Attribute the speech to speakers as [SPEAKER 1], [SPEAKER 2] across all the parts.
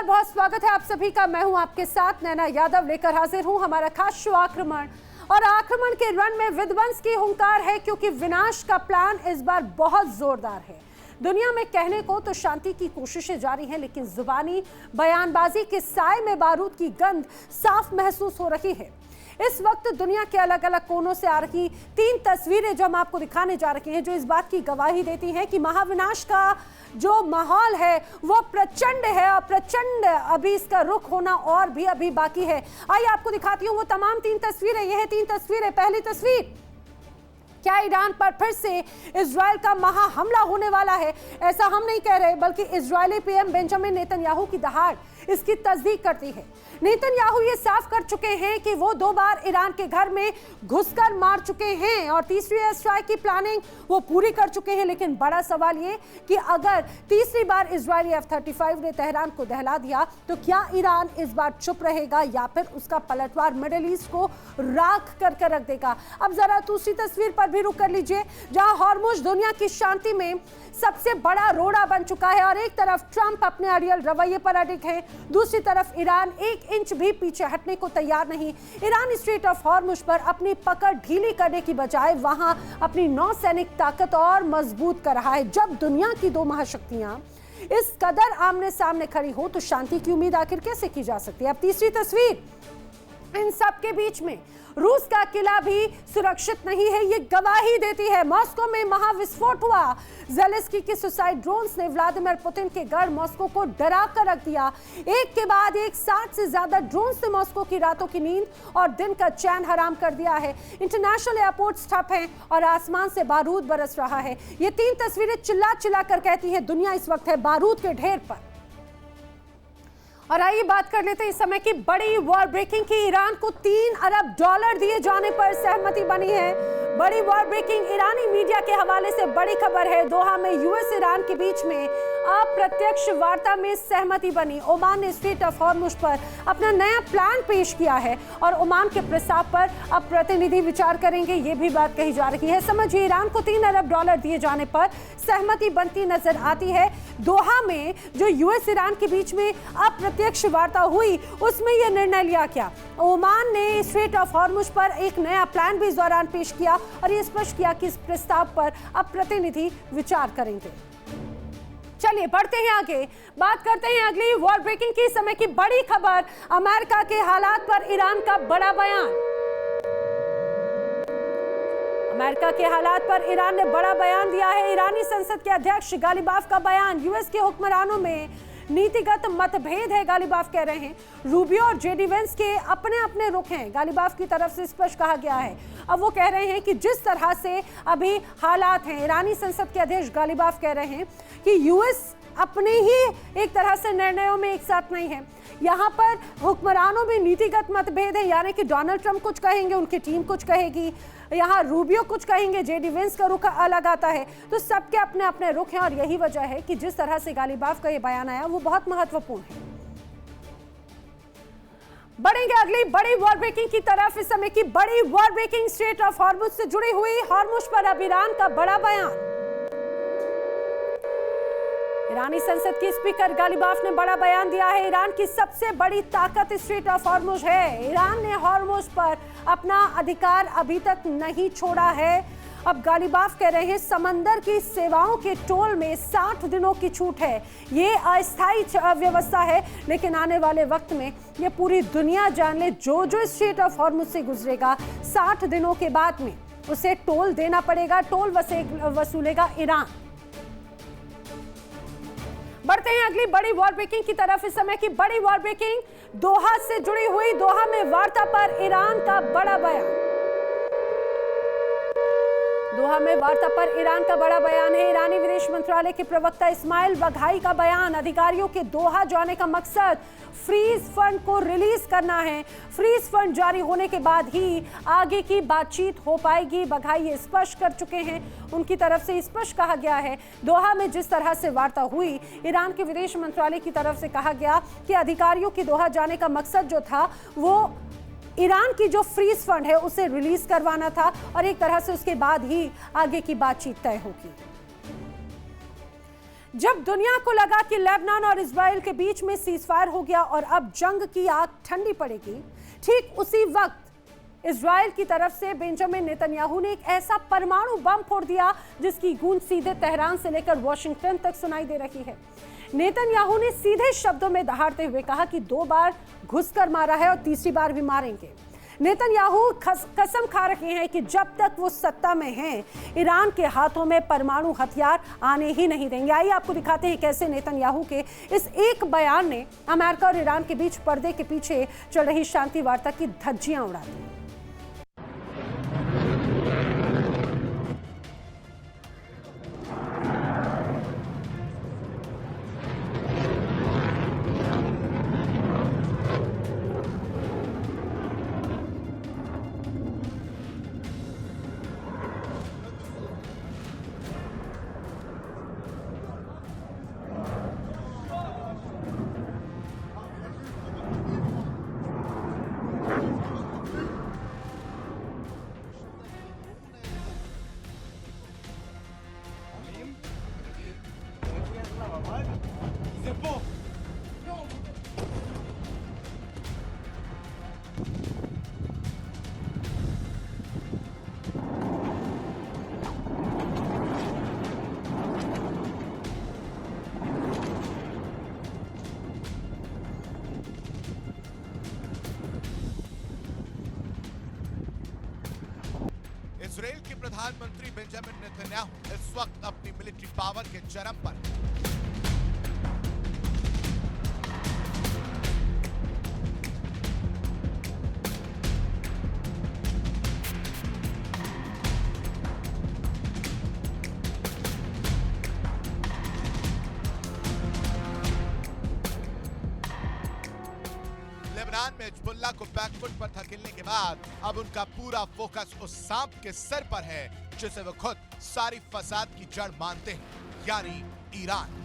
[SPEAKER 1] बहुत स्वागत है आप सभी का। मैं हूं आपके साथ नैना यादव, लेकर हाजिर हूं हमारा खास शो आक्रमण। और आक्रमण के रण में विध्वंस की हुंकार है, क्योंकि विनाश का प्लान इस बार बहुत जोरदार है। दुनिया में कहने को तो शांति की कोशिशें जारी हैं, लेकिन जुबानी बयानबाजी के साए में बारूद की गंध साफ महसूस हो रही है। इस वक्त दुनिया के अलग अलग कोनों से आ रही 3 तस्वीरें जो हम आपको दिखाने जा रहे हैं, जो इस बात की गवाही देती हैं कि महाविनाश का जो माहौल है वो प्रचंड है और प्रचंड अभी इसका रुख होना और भी अभी बाकी है। आइए आपको दिखाती हूँ वो तमाम 3 तस्वीरें। ये है 3 तस्वीरें। पहली तस्वीर, क्या ईरान पर फिर से इजराइल का महा हमला होने वाला है? ऐसा हम नहीं कह रहे, बल्कि इजरायली पीएम बेंजामिन नेतन्याहू की दहाड़ इसकी तस्दीक करती है। नेतन्याहू ये साफ कर चुके हैं कि वो 2 बार ईरान के घर में घुसकर मार चुके हैं और तीसरी एयर स्ट्राइक की प्लानिंग वो पूरी कर चुके हैं। लेकिन बड़ा सवाल ये कि अगर तीसरी बार इजरायली F-35 ने तेहरान को दहला दिया तो क्या ईरान इस बार चुप रहेगा या फिर उसका पलटवार मिडिल ईस्ट को राख करके रख देगा? अब जरा दूसरी तस्वीर पर भी रुक कर लीजिए, जहां हॉर्मुज दुनिया की शांति में सबसे बड़ा रोड़ा बन चुका है और एक तरफ ट्रंप अपने अड़ियल रवैये पर अडिग है, दूसरी तरफ ईरान 1 इंच भी पीछे हटने को तैयार नहीं। ईरान स्ट्रेट ऑफ हॉर्मुज पर अपनी पकड़ ढीली करने की बजाय वहां अपनी नौसैनिक ताकत और मजबूत कर रहा है। जब दुनिया की 2 महाशक्तियां इस कदर आमने सामने खड़ी हो तो शांति की उम्मीद आखिर कैसे की जा सकती है? अब तीसरी तस्वीर, इन सब के बीच में रूस का किला भी सुरक्षित नहीं है, ये गवाही देती है। मॉस्को में महाविस्फोट हुआ। ज़ेलेंस्की के सुसाइड ड्रोन्स ने व्लादिमीर पुतिन के गढ़ मॉस्को को डरा कर रख दिया। एक के बाद एक 60 से ज्यादा ड्रोन्स ने मॉस्को की रातों की नींद और दिन का चैन हराम कर दिया है। इंटरनेशनल एयरपोर्ट ठप हैं और आसमान से बारूद बरस रहा है। ये 3 तस्वीरें चिल्ला चिल्ला कर कहती है दुनिया इस वक्त है बारूद के ढेर पर। और आइए बात कर लेते हैं इस समय की बड़ी वॉर ब्रेकिंग की। ईरान को $3 अरब दिए जाने पर सहमति बनी है। बड़ी वॉर ब्रेकिंग ईरानी मीडिया के हवाले से बड़ी खबर है। दोहा में यूएस ईरान के बीच में अप्रत्यक्ष वार्ता में सहमति बनी। ओमान ने स्ट्रेट ऑफ हॉर्मुज पर अपना नया प्लान पेश किया है और ओमान के प्रस्ताव पर अब प्रतिनिधि विचार करेंगे, ये भी बात कही जा रही है। समझिए, ईरान को $3 अरब दिए जाने पर सहमति बनती नजर आती है। दोहा में जो यूएस ईरान के बीच में अप्रत्यक्ष वार्ता हुई, उसमें यह निर्णय लिया गया। ओमान ने स्ट्रेट ऑफ हॉर्मुज पर एक नया प्लान भी इस दौरान पेश किया और ये स्पष्ट किया कि इस प्रस्ताव पर अब प्रतिनिधि विचार करेंगे। चलिए बढ़ते हैं आगे, बात करते हैं अगली वॉर ब्रेकिंग की समय की बड़ी खबर। अमेरिका के हालात पर ईरान का बड़ा बयान। अमेरिका के हालात पर ईरान ने बड़ा बयान दिया है। ईरानी संसद के अध्यक्ष गालिबाफ का बयान। यूएस के हुक्मरानों में नीतिगत मतभेद है, गालिबाफ कह रहे हैं। रूबियो और जेडी वेंस के अपने अपने रुख हैं, गालिबाफ की तरफ से स्पष्ट कहा गया है। अब वो कह रहे हैं कि जिस तरह से अभी हालात हैं, ईरानी संसद के अध्यक्ष गालिबाफ कह रहे हैं कि यूएस अपने ही एक तरह से निर्णयों में एक साथ नहीं है। यहाँ पर हुक्मरानों में नीतिगत मतभेद है, यानी कि डोनाल्ड ट्रंप कुछ कहेंगे, उनकी टीम कुछ कहेगी, यहाँ रूबियो कुछ कहेंगे, जेडी वेंस का रुख अलग आता है। तो सबके अपने अपने रुख हैं और यही वजह है कि जिस तरह से गालिबाफ का ये बयान आया वो बहुत महत्वपूर्ण है। बढ़ेंगे अगली बड़ी वॉर ब्रेकिंग की तरफ। इस समय की बड़ी war breaking strait of Hormuz से जुड़ी हुई। हॉर्मुज पर अब ईरान का बड़ा बयान। ईरानी संसद की स्पीकर गालिबाफ ने बड़ा बयान दिया है। ईरान की सबसे बड़ी ताकत स्ट्रेट ऑफ हॉर्मुज है। ईरान ने हॉर्मुज पर अपना अधिकार अभी तक नहीं छोड़ा है। अब गालिबाफ कह रहे हैं समंदर की सेवाओं के टोल में 60 दिनों की छूट है। ये अस्थायी व्यवस्था है, लेकिन आने वाले वक्त में ये पूरी दुनिया जान ले, जो स्ट्रेट ऑफ हॉर्मुज से गुजरेगा 60 दिनों के बाद में उसे टोल देना पड़ेगा। टोल वसूलेगा ईरान। बढ़ते हैं अगली बड़ी वॉर ब्रेकिंग की तरफ। इस समय की बड़ी वॉर ब्रेकिंग दोहा से जुड़ी हुई। दोहा में वार्ता पर ईरान का बड़ा बयान। दोहा में वार्ता पर ईरान का बड़ा बयान है। ईरानी विदेश मंत्रालय के प्रवक्ता इस्माइल बघाई का बयान। अधिकारियों के दोहा जाने का मकसद फ्रीज फंड को रिलीज करना है। फ्रीज फंड जारी होने के बाद ही आगे की बातचीत हो पाएगी। बघाई ये स्पष्ट कर चुके हैं, उनकी तरफ से स्पष्ट कहा गया है। दोहा में जिस तरह से वार्ता हुई, ईरान के विदेश मंत्रालय की तरफ से कहा गया कि अधिकारियों की दोहा जाने का मकसद जो था वो ईरान की जो फ्रीज फंड है उसे रिलीज करवाना था और एक तरह से उसके बाद ही आगे की बातचीत तय होगी। जब दुनिया को लगा कि लेबनान और इजराइल के बीच में सीजफायर हो गया और अब जंग की आग ठंडी पड़ेगी, ठीक उसी वक्त इजराइल की तरफ से बेंजामिन नेतन्याहू ने एक ऐसा परमाणु बम फोड़ दिया जिसकी गूंज सीधे तेहरान से लेकर वॉशिंगटन तक सुनाई दे रही है। नेतन्याहू ने सीधे शब्दों में दहाड़ते हुए कहा कि 2 बार घुसकर मारा है और तीसरी बार भी मारेंगे। नेतन्याहू कसम खा रहे हैं कि जब तक वो सत्ता में हैं, ईरान के हाथों में परमाणु हथियार आने ही नहीं देंगे। आइए आपको दिखाते हैं कैसे नेतन्याहू के इस एक बयान ने अमेरिका और ईरान के बीच पर्दे के पीछे चल रही शांति वार्ता की धज्जियां उड़ा दी।
[SPEAKER 2] इजराइल के प्रधानमंत्री बेंजामिन नेतन्याहू इस वक्त अपनी मिलिट्री पावर के चरम पर हैं। लेबनान में हिजबुल्लाह को बैकफुट पर धकेलने के बाद अब उनका पूरा फोकस उस सांप के सर पर है जिसे वो खुद सारी फसाद की जड़ मानते हैं, यानी ईरान।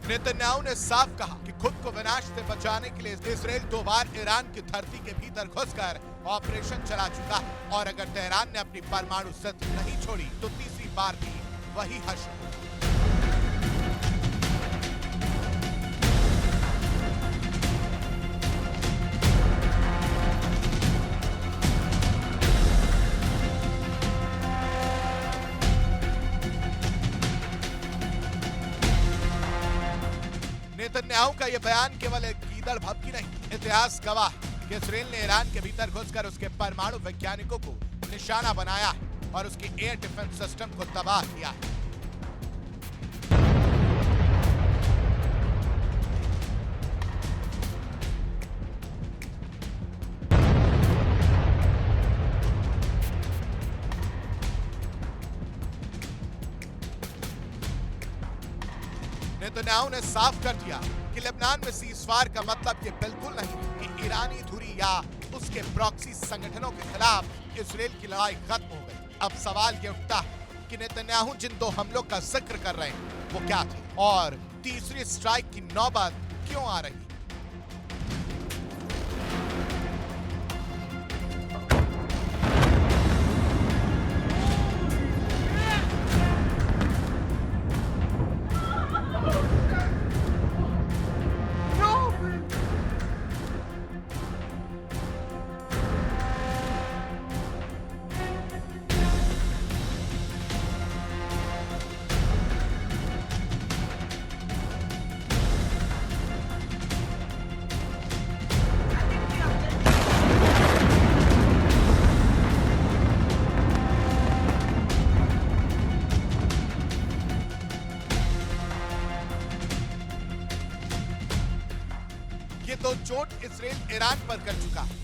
[SPEAKER 2] नेतन्याहू ने साफ कहा कि खुद को विनाश से बचाने के लिए इजराइल 2 बार ईरान की धरती के भीतर घुसकर ऑपरेशन चला चुका है और अगर तेहरान ने अपनी परमाणु शस्त्र नहीं छोड़ी तो तीसरी बार भी वही हश्र। नेतन्याहू का यह बयान केवल एक गीदड़ भभकी नहीं, इतिहास गवाह है कि इजराइल ने ईरान के भीतर घुसकर उसके परमाणु वैज्ञानिकों को निशाना बनाया है और उसकी एयर डिफेंस सिस्टम को तबाह किया है। नेतन्याहू ने साफ कर दिया कि लेबनान में सीजफायर का मतलब ये बिल्कुल नहीं कि ईरानी धुरी या उसके प्रॉक्सी संगठनों के खिलाफ इजराइल की लड़ाई खत्म हो गई। अब सवाल ये उठता है कि नेतन्याहू जिन 2 हमलों का जिक्र कर रहे हैं वो क्या थे और तीसरी स्ट्राइक की नौबत क्यों आ रही। ये तो चोट इजराइल ईरान पर कर चुका है,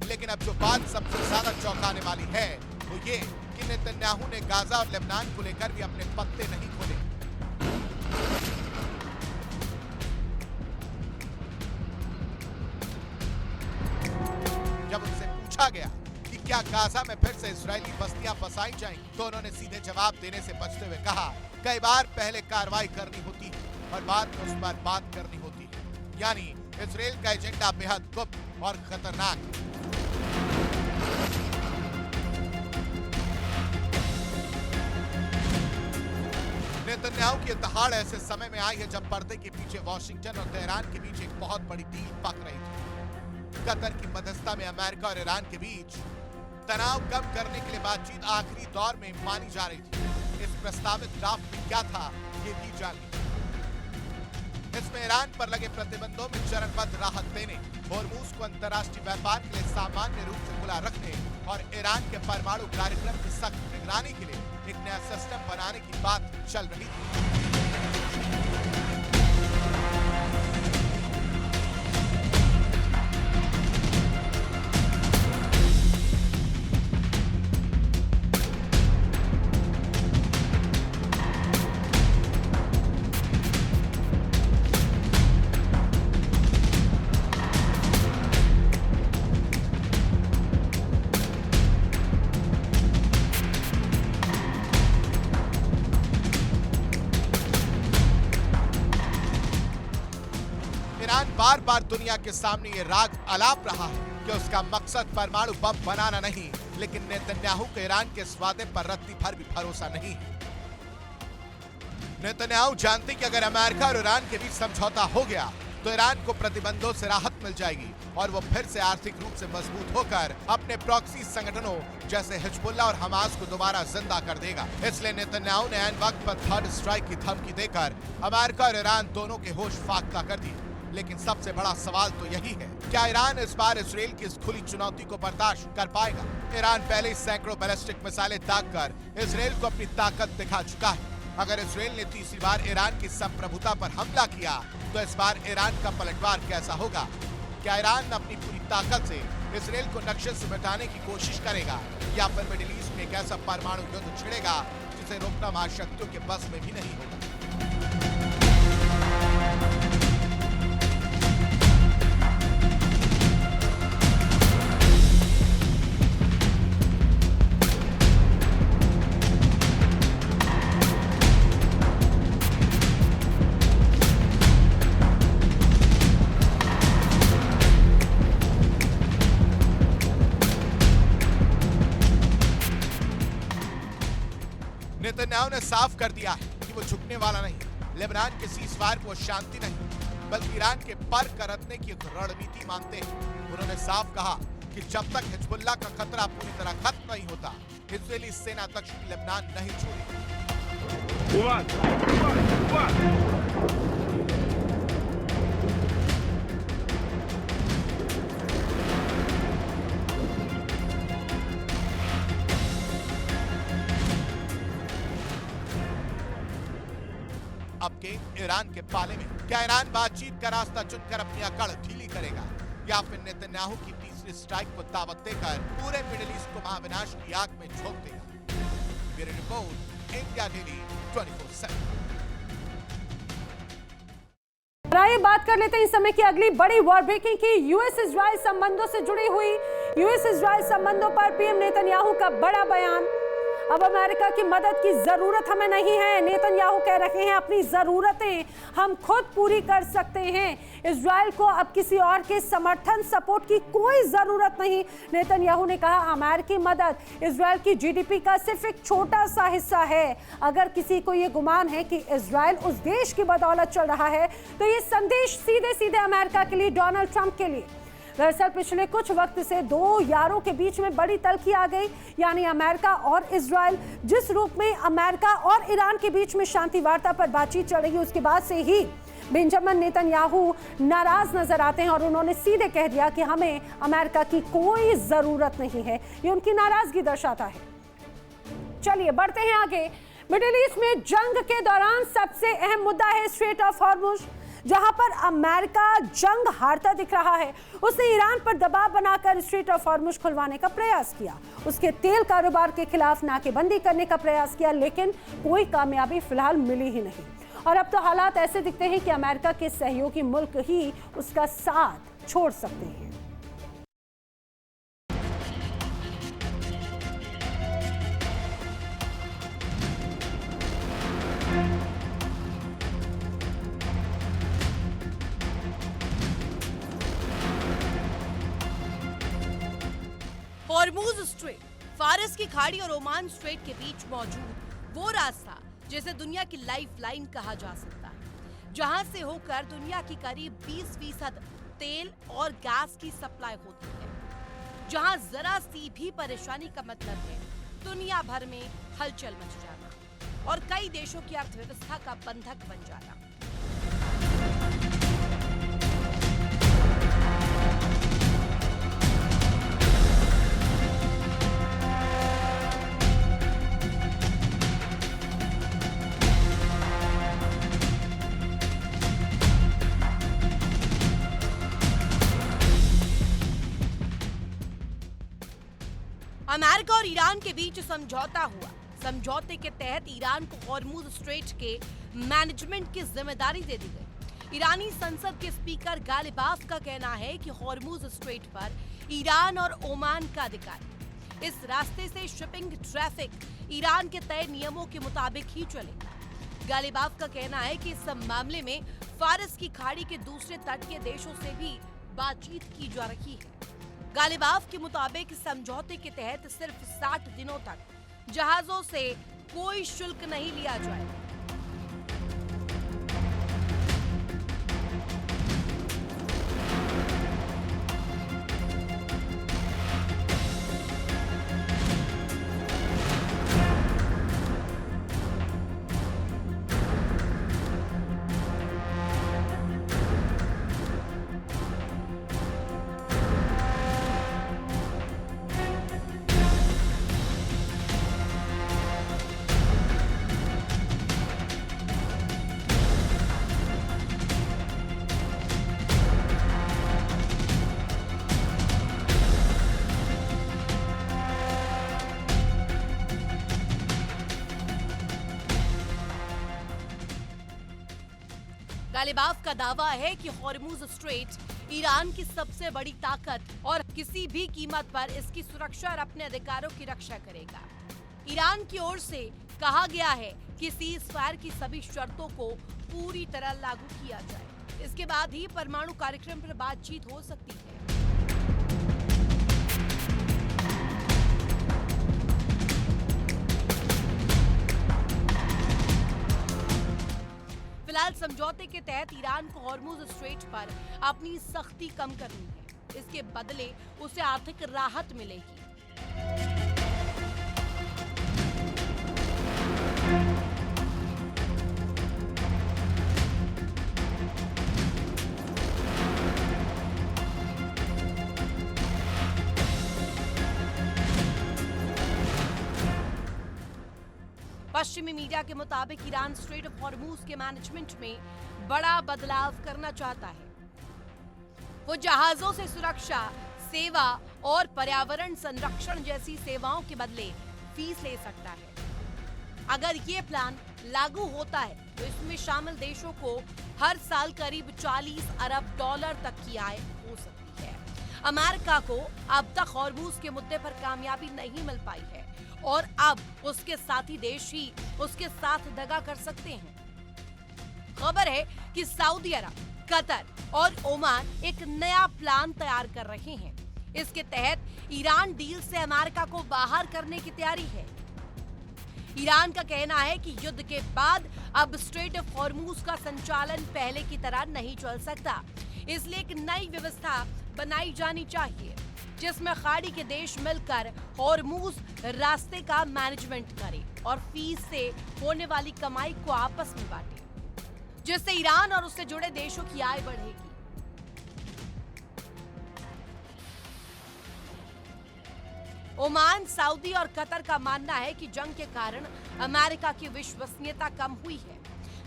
[SPEAKER 2] लेकिन अब जो बात सबसे ज्यादा चौंकाने वाली है वो ये कि नेतन्याहू ने गाजा और लेबनान को लेकर भी अपने पत्ते नहीं खोले। जब उनसे पूछा गया कि क्या गाजा में फिर से इजरायली बस्तियां बसाई जाएंगी तो उन्होंने सीधे जवाब देने से बचते हुए कहा, कई बार पहले कार्रवाई करनी होती है और बाद में उस पर बात करनी होती है। यानी इजराइल का एजेंडा बेहद गुप्त और खतरनाक है। नेतन्याहू की दहाड़ ऐसे समय में आई है जब पर्दे के पीछे वॉशिंगटन और तेहरान के बीच एक बहुत बड़ी डील पक रही थी। कतर की मध्यस्थता में अमेरिका और ईरान के बीच तनाव कम करने के लिए बातचीत आखिरी दौर में मानी जा रही थी। इस प्रस्तावित ड्राफ्ट में क्या था, ये भी जान लीजिए। इसमें ईरान पर लगे प्रतिबंधों में चरणबद्ध राहत देने, होर्मुज को अंतर्राष्ट्रीय व्यापार के लिए सामान्य रूप से खुला रखने और ईरान के परमाणु कार्यक्रम की सख्त निगरानी के लिए एक नया सिस्टम बनाने की बात चल रही थी। ईरान बार बार दुनिया के सामने ये राग अलाप रहा है कि उसका मकसद परमाणु बम बनाना नहीं, लेकिन नेतन्याहू को ईरान के इस वादे पर रत्ती भर भी भरोसा नहीं है। नेतन्याहू जानते कि अगर अमेरिका और ईरान के बीच समझौता हो गया तो ईरान को प्रतिबंधों से राहत मिल जाएगी और वो फिर से आर्थिक रूप से मजबूत होकर अपने प्रॉक्सी संगठनों जैसे हिजबुल्लाह और हमास को दोबारा जिंदा कर देगा। इसलिए नेतन्याहू ने ऐन वक्त पर थर्ड स्ट्राइक की धमकी देकर अमेरिका और ईरान दोनों के होश फाख्ता कर दिए। लेकिन सबसे बड़ा सवाल तो यही है, क्या ईरान इस बार इजराइल की इस खुली चुनौती को बर्दाश्त कर पाएगा? ईरान पहले ही सैकड़ों बैलिस्टिक मिसाइलें दागकर इजराइल को अपनी ताकत दिखा चुका है। अगर इजराइल ने तीसरी बार ईरान की संप्रभुता पर हमला किया तो इस बार ईरान का पलटवार कैसा होगा? क्या ईरान अपनी पूरी ताकत से इजराइल को नक्शे से मिटाने की कोशिश करेगा या फिर मिडिल ईस्ट में एक ऐसा परमाणु युद्ध छिड़ेगा जिसे रोकना महाशक्तियों के बस में भी नहीं होगा? नेतन्याहू ने साफ कर दिया है कि वो झुकने वाला नहीं। लेबनान के सीज़फायर को शांति नहीं बल्कि ईरान के पर करतने की रणनीति मानते हैं। उन्होंने साफ कहा कि जब तक हिजबुल्लाह का खतरा पूरी तरह खत्म नहीं होता, इजरायली सेना दक्षिणी लेबनान नहीं छोड़ेगी। अब के ईरान के पाले में क्या ईरान बातचीत का रास्ता चुनकर अपनी अकड़ ढीली करेगा या फिर नेतन्याहू की तीसरी स्ट्राइक को दावत देकर पूरे मिडिल ईस्ट को महाविनाश की आग में झोंक देगा? Bureau report, India daily 24/7।
[SPEAKER 1] आइए बात कर लेते हैं इस समय की अगली बड़ी वॉर ब्रेकिंग की। यूएस इजराइल संबंधों से जुड़ी हुई यूएस इजराइल संबंधों पर पीएम नेतन्याहू का बड़ा बयान। अब अमेरिका की मदद की जरूरत हमें नहीं है, नेतन्याहू कह रहे हैं अपनी जरूरतें हम खुद पूरी कर सकते हैं। इजराइल को अब किसी और के समर्थन सपोर्ट की कोई जरूरत नहीं। नेतन्याहू ने कहा अमेरिकी मदद इजराइल की जीडीपी का सिर्फ एक छोटा सा हिस्सा है। अगर किसी को ये गुमान है कि इजराइल उस देश की बदौलत चल रहा है तो ये संदेश सीधे सीधे अमेरिका के लिए, डोनाल्ड ट्रंप के लिए। दरअसल पिछले कुछ वक्त से दो यारों के बीच में बड़ी तल्खी आ गई, यानी अमेरिका और इजराइल। जिस रूप में अमेरिका और ईरान के बीच में शांति वार्ता पर बातचीत चल रही है, उसके बाद से ही बेंजामिन नेतन्याहू नाराज नजर आते हैं और उन्होंने सीधे कह दिया कि हमें अमेरिका की कोई जरूरत नहीं है। ये उनकी नाराजगी दर्शाता है। चलिए बढ़ते हैं आगे। मिडिल ईस्ट में जंग के दौरान सबसे अहम मुद्दा है स्ट्रेट ऑफ हॉर्मुज, जहां पर अमेरिका जंग हारता दिख रहा है। उसने ईरान पर दबाव बनाकर स्ट्रेट ऑफ हॉर्मुज खुलवाने का प्रयास किया, उसके तेल कारोबार के खिलाफ नाकेबंदी करने का प्रयास किया, लेकिन कोई कामयाबी फिलहाल मिली ही नहीं। और अब तो हालात ऐसे दिखते हैं कि अमेरिका के सहयोगी मुल्क ही उसका साथ छोड़ सकते हैं।
[SPEAKER 3] हॉर्मुज स्ट्रेट, फारस की खाड़ी और ओमान स्ट्रेट के बीच मौजूद वो रास्ता जिसे दुनिया की लाइफलाइन कहा जा सकता है, जहां से होकर दुनिया की करीब 20% तेल और गैस की सप्लाई होती है, जहां जरा सी भी परेशानी का मतलब है दुनिया भर में हलचल मच जाना और कई देशों की अर्थव्यवस्था का बंधक बन जाना। अमेरिका और ईरान के बीच समझौता हुआ। समझौते के तहत ईरान को हॉर्मुज स्ट्रेट के मैनेजमेंट की जिम्मेदारी दे दी गई। ईरानी संसद के स्पीकर गालिबाफ का कहना है कि हॉर्मुज स्ट्रेट पर ईरान और ओमान का अधिकार है। इस रास्ते से शिपिंग ट्रैफिक ईरान के तय नियमों के मुताबिक ही चलेगा। गालिबाफ का कहना है कि इस मामले में फारस की खाड़ी के दूसरे तट के देशों से भी बातचीत की जा रही है। गालिबाफ के मुताबिक समझौते के तहत सिर्फ 60 दिनों तक जहाजों से कोई शुल्क नहीं लिया जाएगा। गालिबाफ का दावा है कि हॉर्मुज स्ट्रेट ईरान की सबसे बड़ी ताकत और किसी भी कीमत पर इसकी सुरक्षा और अपने अधिकारों की रक्षा करेगा। ईरान की ओर से कहा गया है कि सीज फायर की सभी शर्तों को पूरी तरह लागू किया जाए। इसके बाद ही परमाणु कार्यक्रम पर बातचीत हो सकती है। फिलहाल समझौते के तहत ईरान को हॉर्मुज स्ट्रेट पर अपनी सख्ती कम करनी है। इसके बदले उसे आर्थिक राहत मिलेगी। पश्चिमी मीडिया के मुताबिक ईरान स्ट्रेट ऑफ हॉर्मुज के मैनेजमेंट में बड़ा बदलाव करना चाहता है। वो जहाजों से सुरक्षा, सेवा और पर्यावरण संरक्षण जैसी सेवाओं के बदले फीस ले सकता है। अगर ये प्लान लागू होता है तो इसमें शामिल देशों को हर साल करीब 40 अरब डॉलर तक की आय हो सकती है। अमेरिका को अब तक हॉर्मुज के मुद्दे पर कामयाबी नहीं मिल पाई है और अब उसके साथी देश ही उसके साथ दगा कर सकते हैं। खबर है कि सऊदी अरब, कतर और ओमान एक नया प्लान तैयार कर रहे हैं। इसके तहत ईरान डील से अमेरिका को बाहर करने की तैयारी है। ईरान का कहना है कि युद्ध के बाद अब स्ट्रेट ऑफ हॉर्मुज का संचालन पहले की तरह नहीं चल सकता, इसलिए एक नई व्यवस्था बनाई जानी चाहिए जिसमें खाड़ी के देश मिलकर हॉर्मुज रास्ते का मैनेजमेंट करें और फीस से होने वाली कमाई को आपस में बांटे, जिससे ईरान और उससे जुड़े देशों की आय बढ़ेगी। ओमान, सऊदी और कतर का मानना है कि जंग के कारण अमेरिका की विश्वसनीयता कम हुई है,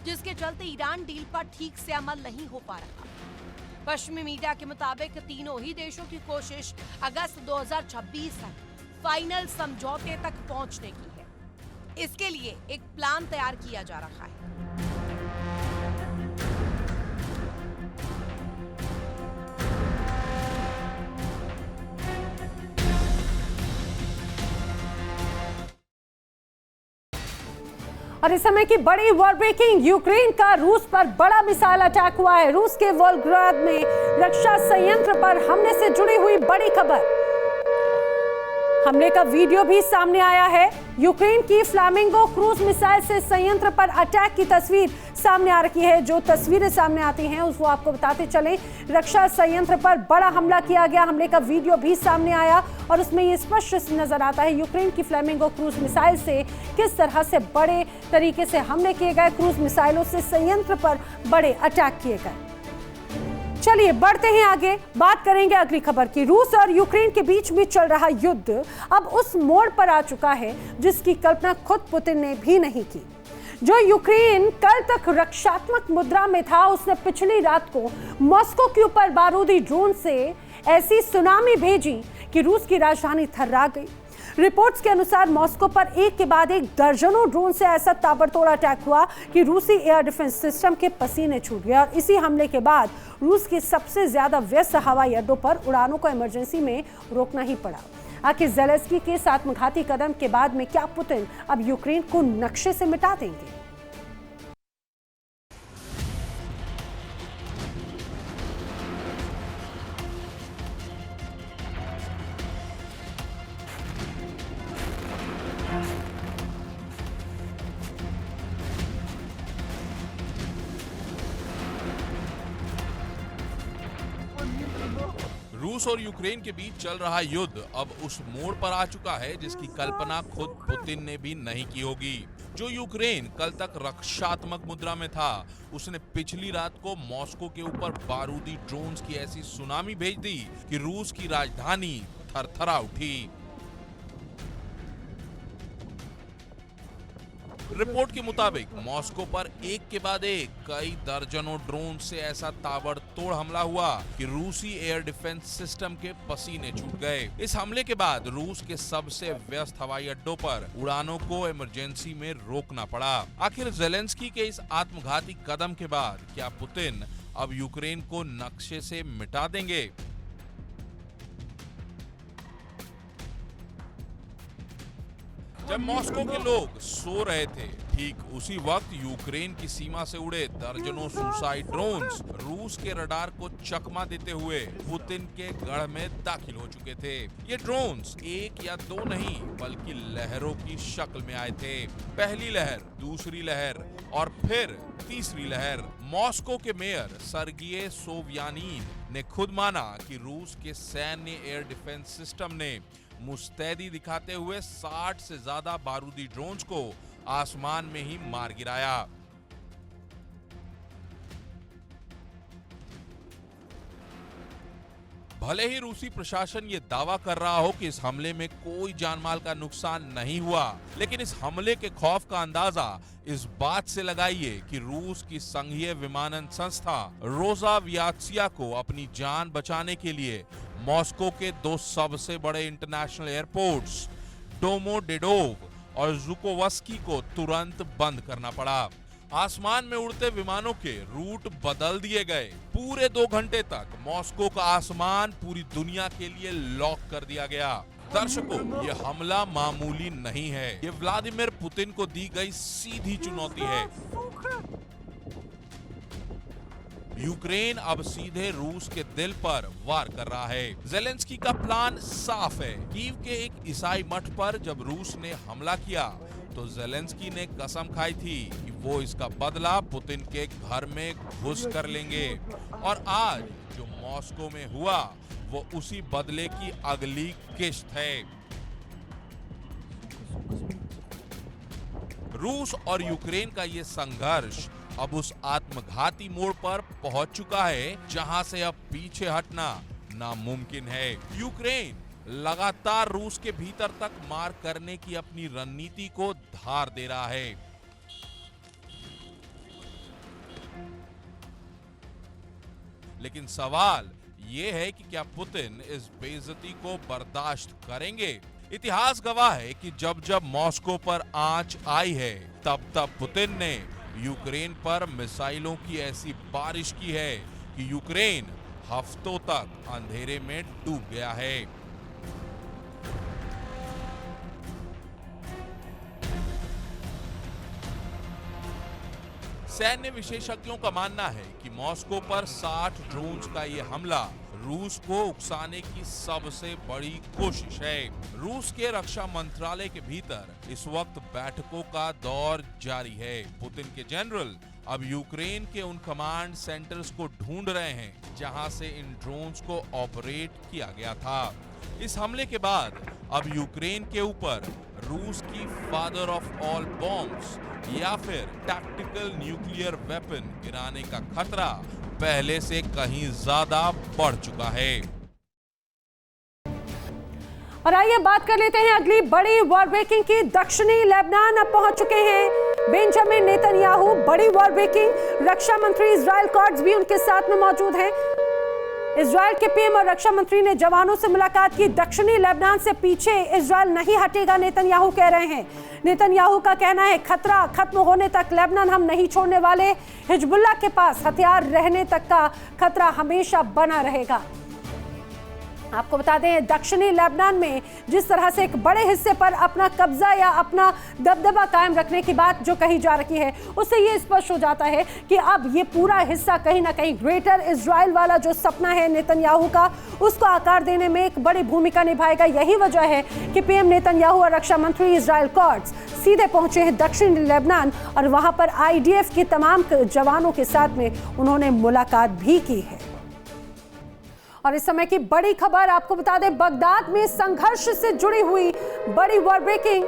[SPEAKER 3] जिसके चलते ईरान डील पर ठीक से अमल नहीं हो पा रहा। पश्चिमी मीडिया के मुताबिक तीनों ही देशों की कोशिश अगस्त 2026 तक फाइनल समझौते तक पहुंचने की है। इसके लिए एक प्लान तैयार किया जा रहा है।
[SPEAKER 1] और इस समय की बड़ी वर्ल्ड ब्रेकिंग, यूक्रेन का रूस पर बड़ा मिसाइल अटैक हुआ है। रूस के वोल्गोग्राद में रक्षा संयंत्र पर हमले से जुड़ी हुई बड़ी खबर। हमले का वीडियो भी सामने आया है। यूक्रेन की फ्लामिंगो क्रूज मिसाइल से संयंत्र पर अटैक की तस्वीर सामने आ रही है। जो तस्वीरें सामने आती हैं वो आपको बताते चलें। रक्षा संयंत्र पर बड़ा हमला किया गया। हमले का वीडियो भी सामने आया और उसमें ये स्पष्ट नजर आता है यूक्रेन की फ्लामिंगो क्रूज मिसाइल से किस तरह से बड़े तरीके से हमले किए गए। क्रूज मिसाइलों से संयंत्र पर बड़े अटैक किए गए। चलिए बढ़ते हैं आगे, बात करेंगे अगली खबर की। रूस और यूक्रेन के बीच में चल रहा युद्ध अब उस मोड़ पर आ चुका है जिसकी कल्पना खुद पुतिन ने भी नहीं की। जो यूक्रेन कल तक रक्षात्मक मुद्रा में था, उसने पिछली रात को मॉस्को के ऊपर बारूदी ड्रोन से ऐसी सुनामी भेजी कि रूस की राजधानी थर्रा गई। रिपोर्ट्स के अनुसार मॉस्को पर एक के बाद एक दर्जनों ड्रोन से ऐसा ताबड़तोड़ अटैक हुआ कि रूसी एयर डिफेंस सिस्टम के पसीने छूट गए। और इसी हमले के बाद रूस के सबसे ज्यादा व्यस्त हवाई अड्डों पर उड़ानों को इमरजेंसी में रोकना ही पड़ा। आखिर ज़ेलेंस्की के इस आत्मघाती कदम के बाद में क्या पुतिन अब यूक्रेन को नक्शे से मिटा देंगे?
[SPEAKER 4] रूस और यूक्रेन के बीच चल रहा युद्ध अब उस मोड़ पर आ चुका है जिसकी कल्पना खुद पुतिन ने भी नहीं की होगी। जो यूक्रेन कल तक रक्षात्मक मुद्रा में था, उसने पिछली रात को मॉस्को के ऊपर बारूदी ड्रोन्स की ऐसी सुनामी भेज दी कि रूस की राजधानी थरथरा उठी। रिपोर्ट के मुताबिक मॉस्को पर एक के बाद एक कई दर्जनों ड्रोन से ऐसा ताबड़तोड़ हमला हुआ कि रूसी एयर डिफेंस सिस्टम के पसीने छूट गए। इस हमले के बाद रूस के सबसे व्यस्त हवाई अड्डों पर उड़ानों को इमरजेंसी में रोकना पड़ा। आखिर ज़ेलेंस्की के इस आत्मघाती कदम के बाद क्या पुतिन अब यूक्रेन को नक्शे से मिटा देंगे? जब मॉस्को के लोग सो रहे थे, ठीक उसी वक्त यूक्रेन की सीमा से उड़े दर्जनों सुसाइड ड्रोन्स रूस के रडार को चकमा देते हुए पुतिन के गढ़ में दाखिल हो चुके थे। ये ड्रोन्स एक या दो नहीं बल्कि लहरों की शक्ल में आए थे। पहली लहर, दूसरी लहर और फिर तीसरी लहर। मॉस्को के मेयर सर्गिय सोवयानीन ने खुद माना कि रूस के सैन्य एयर डिफेंस सिस्टम ने मुस्तैदी दिखाते हुए 60 से ज्यादा बारूदी ड्रोन्स को आसमान में ही मार गिराया। भले ही रूसी प्रशासन ये दावा कर रहा हो कि इस हमले में कोई जानमाल का नुकसान नहीं हुआ, लेकिन इस हमले के खौफ का अंदाजा इस बात से लगाइए कि रूस की संघीय विमानन संस्था रोसावियात्सिया को अपनी जान बचाने के लिए मॉस्को के दो सबसे बड़े इंटरनेशनल एयरपोर्ट्स डोमोडेडोव और ज़ुकोवस्की को तुरंत बंद करना पड़ा। आसमान में उड़ते विमानों के रूट बदल दिए गए। पूरे 2 घंटे तक मॉस्को का आसमान पूरी दुनिया के लिए लॉक कर दिया गया। दर्शकों, ये हमला मामूली नहीं है, ये व्लादिमीर पुतिन को दी गई सीधी चुनौती है। यूक्रेन अब सीधे रूस के दिल पर वार कर रहा है। ज़ेलेंस्की का प्लान साफ है। कीव के एक ईसाई मठ पर जब रूस ने हमला किया तो ज़ेलेंस्की ने कसम खाई थी कि वो इसका बदला पुतिन के घर में घुस कर लेंगे। और आज जो मॉस्को में हुआ वो उसी बदले की अगली किश्त है। रूस और यूक्रेन का ये संघर्ष अब उस आत्मघाती मोड़ पर पहुंच चुका है जहां से अब पीछे हटना नामुमकिन है। यूक्रेन लगातार रूस के भीतर तक मार करने की अपनी रणनीति को धार दे रहा है। लेकिन सवाल यह है कि क्या पुतिन इस बेइज्जती को बर्दाश्त करेंगे? इतिहास गवाह है कि जब जब मॉस्को पर आंच आई है तब तब पुतिन ने यूक्रेन पर मिसाइलों की ऐसी बारिश की है कि यूक्रेन हफ्तों तक अंधेरे में डूब गया है। सैन्य विशेषज्ञों का मानना है कि मॉस्को पर 60 ड्रोन्स का यह हमला रूस को उकसाने की सबसे बड़ी कोशिश है। रूस के रक्षा मंत्रालय के भीतर इस वक्त बैठकों का दौर जारी है। पुतिन के जनरल अब यूक्रेन के उन कमांड सेंटर्स को ढूंढ रहे हैं जहां से इन ड्रोन्स को ऑपरेट किया गया था। इस हमले के बाद अब यूक्रेन के ऊपर रूस की फादर ऑफ ऑल बॉम्ब्स या फिर टैक्टिकल न्यूक्लियर वेपन गिराने का खतरा पहले से कहीं ज्यादा बढ़ चुका है।
[SPEAKER 1] और आइए बात कर लेते हैं अगली बड़ी वॉर ब्रेकिंग की। दक्षिणी लेबनान अब पहुंच चुके हैं बेंजामिन नेतन्याहू। बड़ी वॉर ब्रेकिंग, रक्षा मंत्री इजराइल कॉट्स भी उनके साथ में मौजूद हैं। इजराइल के पीएम और रक्षा मंत्री ने जवानों से मुलाकात की। दक्षिणी लेबनान से पीछे इजराइल नहीं हटेगा, नेतन्याहू कह रहे हैं। नेतन्याहू का कहना है खतरा खत्म होने तक लेबनान हम नहीं छोड़ने वाले। हिजबुल्लाह के पास हथियार रहने तक का खतरा हमेशा बना रहेगा। आपको बता दें, दक्षिणी लेबनान में जिस तरह से एक बड़े हिस्से पर अपना कब्जा या अपना दबदबा कायम रखने की बात जो कही जा रही है, उससे ये स्पष्ट हो जाता है कि अब ये पूरा हिस्सा कहीं ना कहीं ग्रेटर इजराइल वाला जो सपना है नेतन्याहू का, उसको आकार देने में एक बड़ी भूमिका निभाएगा। यही वजह है कि पीएम नेतन्याहू और रक्षा मंत्री इजराइल कॉट्स सीधे पहुंचे हैं दक्षिणी लेबनान और वहां पर IDF के तमाम जवानों के साथ में उन्होंने मुलाकात भी की है। और इस समय की बड़ी खबर आपको बता दें, बगदाद में संघर्ष से जुड़ी हुई बड़ी वॉर ब्रेकिंग।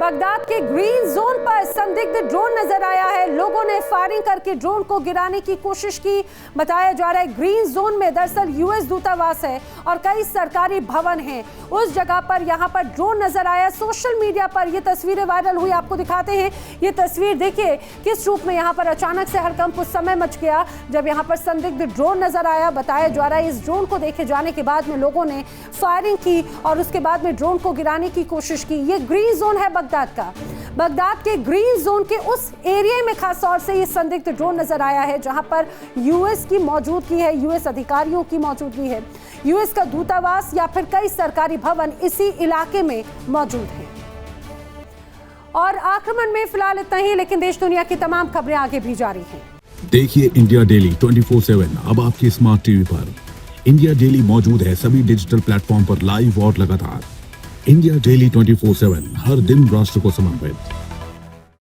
[SPEAKER 1] बगदाद के ग्रीन जोन पर संदिग्ध ड्रोन नजर आया है। लोगों ने फायरिंग करके ड्रोन को गिराने की कोशिश की। बताया जा रहा है ग्रीन जोन में दरअसल US दूतावास है और कई सरकारी भवन हैं। उस जगह पर यहाँ पर ड्रोन नजर आया। सोशल मीडिया पर ये तस्वीरें वायरल हुई, आपको दिखाते हैं। ये तस्वीर देखिए किस रूप में यहाँ पर अचानक से हड़कंप उस समय मच गया जब यहाँ पर संदिग्ध ड्रोन नजर आया। बताया जा रहा है इस ड्रोन को देखे जाने के बाद में लोगों ने फायरिंग की और उसके बाद में ड्रोन को गिराने की कोशिश की। ये ग्रीन जोन है बगदाद का। बगदाद के ग्रीन जोन के उस एरिया में खास तौर से ये संदिग्ध ड्रोन नजर आया है जहां पर US की मौजूदगी है, US अधिकारियों की मौजूदगी है। US का दूतावास या फिर कई सरकारी भवन इसी इलाके में मौजूद हैं। और आक्रमण में फिलहाल इतना ही, लेकिन देश दुनिया की तमाम खबरें आगे भी जारी हैं।
[SPEAKER 5] देखिए इंडिया डेली 24/7 अब आपकी स्मार्ट टीवी पर। इंडिया डेली मौजूद है सभी डिजिटल प्लेटफॉर्म पर लाइव और लगातार। इंडिया डेली 24/7 हर दिन राष्ट्र को समर्पित।